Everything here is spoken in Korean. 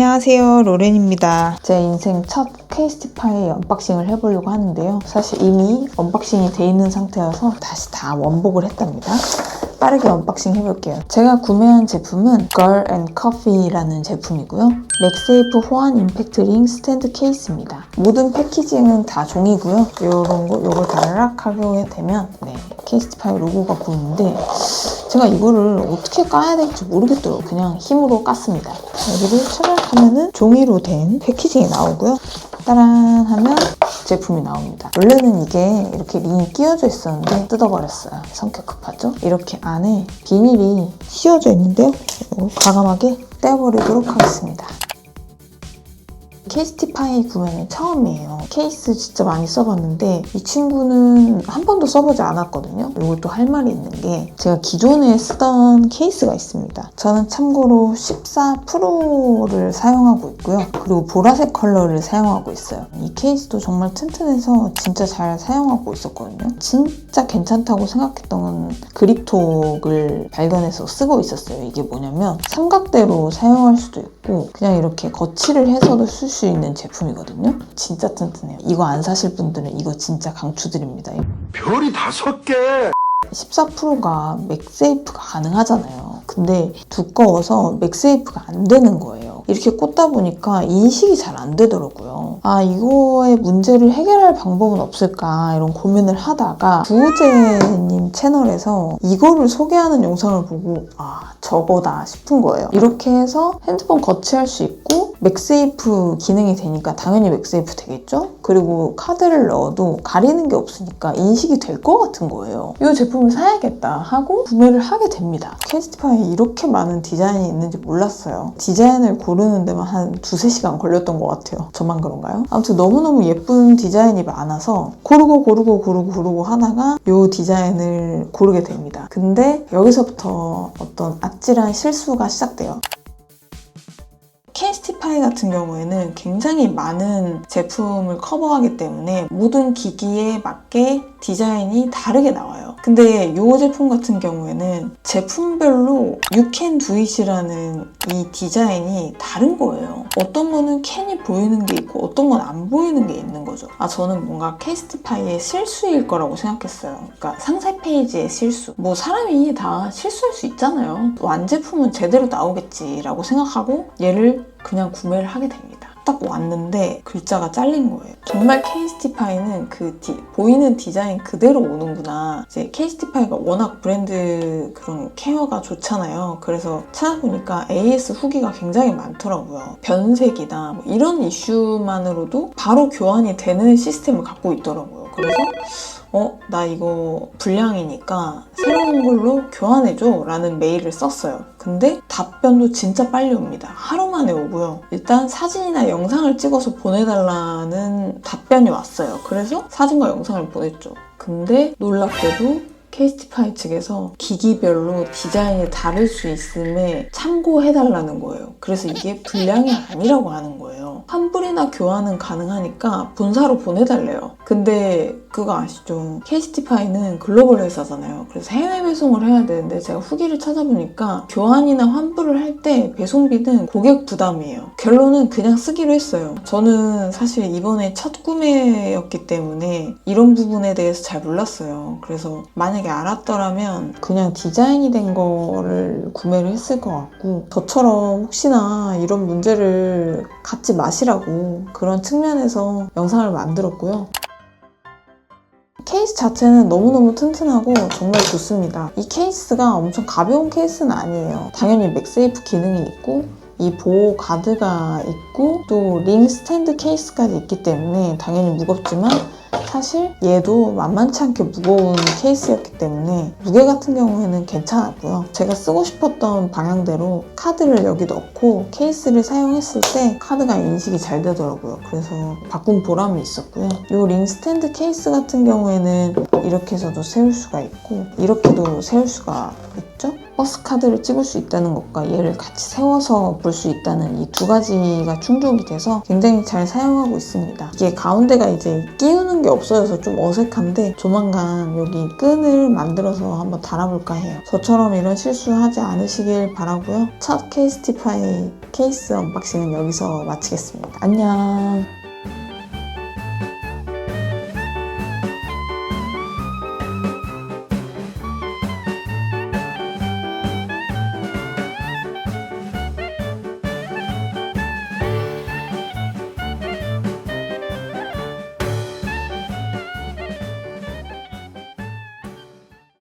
안녕하세요, 로렌입니다. 제 인생 첫 케이스티파이 언박싱을 해보려고 하는데요. 사실 이미 언박싱이 돼 있는 상태여서 다시 다 원복을 했답니다. 빠르게 언박싱 해볼게요. 제가 구매한 제품은 Girl & Coffee라는 제품이고요. 맥세이프 호환 임팩트 링 스탠드 케이스입니다. 모든 패키징은 다 종이고요. 요걸 다락 하게 되면 케이스티파이 로고가 보이는데 제가 이거를 어떻게 까야 될지 모르겠더라고요. 그냥 힘으로 깠습니다. 여기를 차락하면은 종이로 된 패키징이 나오고요. 따란 하면 제품이 나옵니다. 원래는 이게 이렇게 링이 끼워져 있었는데 뜯어버렸어요. 성격 급하죠? 이렇게 안에 비닐이 씌워져 있는데요. 이거 과감하게 떼어버리도록 하겠습니다. 케이스티파이 구매는 처음이에요. 케이스 진짜 많이 써봤는데 이 친구는 한 번도 써보지 않았거든요. 이걸 또 할 말이 있는 게 제가 기존에 쓰던 케이스가 있습니다. 저는 참고로 14 프로를 사용하고 있고요. 그리고 보라색 컬러를 사용하고 있어요. 이 케이스도 정말 튼튼해서 진짜 잘 사용하고 있었거든요. 진짜 괜찮다고 생각했던 건 그립톡을 발견해서 쓰고 있었어요. 이게 뭐냐면 삼각대로 사용할 수도 있고 그냥 이렇게 거치를 해서도 쓸 수 있는 제품이거든요. 진짜 튼튼해요. 이거 안 사실 분들은 이거 진짜 강추드립니다. 별이 5개! 14 프로가 맥세이프가 가능하잖아요. 근데 두꺼워서 맥세이프가 안 되는 거예요. 이렇게 꽂다 보니까 인식이 잘 안 되더라고요. 아, 이거의 문제를 해결할 방법은 없을까 이런 고민을 하다가 구우재님 채널에서 이거를 소개하는 영상을 보고 아, 저거다 싶은 거예요. 이렇게 해서 핸드폰 거치할 수 있고 맥세이프 기능이 되니까 당연히 맥세이프 되겠죠? 그리고 카드를 넣어도 가리는 게 없으니까 인식이 될 것 같은 거예요. 이 제품을 사야겠다 하고 구매를 하게 됩니다. 케이스티파이에 이렇게 많은 디자인이 있는지 몰랐어요. 디자인을 고르는 데만 한 2-3시간 걸렸던 것 같아요. 저만 그런가요? 아무튼 너무너무 예쁜 디자인이 많아서 고르고 하다가 이 디자인을 고르게 됩니다. 근데 여기서부터 어떤 아찔한 실수가 시작돼요. 케이스티파이 같은 경우에는 굉장히 많은 제품을 커버하기 때문에 모든 기기에 맞게 디자인이 다르게 나와요. 근데 이 제품 같은 경우에는 제품별로 You Can Do It이라는 이 디자인이 다른 거예요. 어떤 거는 캔이 보이는 게 있고 어떤 건 안 보이는 게 있는 거죠. 아, 저는 뭔가 케이스티파이의 실수일 거라고 생각했어요. 그러니까 상세 페이지의 실수. 뭐 사람이 다 실수할 수 있잖아요. 완제품은 제대로 나오겠지라고 생각하고 얘를 그냥 구매를 하게 됩니다. 딱 왔는데 글자가 잘린 거예요. 정말 케이스티파이는 보이는 디자인 그대로 오는구나. 이제 케이스티파이가 워낙 브랜드 그런 케어가 좋잖아요. 그래서 찾아보니까 AS 후기가 굉장히 많더라고요. 변색이나 뭐 이런 이슈만으로도 바로 교환이 되는 시스템을 갖고 있더라고요. 그래서 나 이거 불량이니까 새로운 걸로 교환해줘 라는 메일을 썼어요. 근데 답변도 진짜 빨리 옵니다. 하루 만에 오고요. 일단 사진이나 영상을 찍어서 보내달라는 답변이 왔어요. 그래서 사진과 영상을 보냈죠. 근데 놀랍게도 케이스티파이 측에서 기기별로 디자인이 다를 수 있음에 참고해달라는 거예요. 그래서 이게 불량이 아니라고 하는 거예요. 환불이나 교환은 가능하니까 본사로 보내달래요. 근데 그거 아시죠? 케이스티파이는 글로벌 회사잖아요. 그래서 해외 배송을 해야 되는데 제가 후기를 찾아보니까 교환이나 환불을 할 때 배송비는 고객 부담이에요. 결론은 그냥 쓰기로 했어요. 저는 사실 이번에 첫 구매였기 때문에 이런 부분에 대해서 잘 몰랐어요. 그래서 만약에 알았더라면 그냥 디자인이 된 거를 구매를 했을 것 같고 저처럼 혹시나 이런 문제를 갖지 마시라고 그런 측면에서 영상을 만들었고요. 케이스 자체는 너무너무 튼튼하고 정말 좋습니다. 이 케이스가 엄청 가벼운 케이스는 아니에요. 당연히 맥세이프 기능이 있고 이 보호 가드가 있고 또 링 스탠드 케이스까지 있기 때문에 당연히 무겁지만 사실 얘도 만만치 않게 무거운 케이스였기 때문에 무게 같은 경우에는 괜찮았고요. 제가 쓰고 싶었던 방향대로 카드를 여기 넣고 케이스를 사용했을 때 카드가 인식이 잘 되더라고요. 그래서 바꾼 보람이 있었고요. 이 링 스탠드 케이스 같은 경우에는 이렇게 해서도 세울 수가 있고 이렇게도 세울 수가 있고 있죠? 버스 카드를 찍을 수 있다는 것과 얘를 같이 세워서 볼 수 있다는 이 두 가지가 충족이 돼서 굉장히 잘 사용하고 있습니다. 이게 가운데가 이제 끼우는 게 없어져서 좀 어색한데 조만간 여기 끈을 만들어서 한번 달아볼까 해요. 저처럼 이런 실수하지 않으시길 바라고요. 첫 케이스티파이 케이스 언박싱은 여기서 마치겠습니다. 안녕.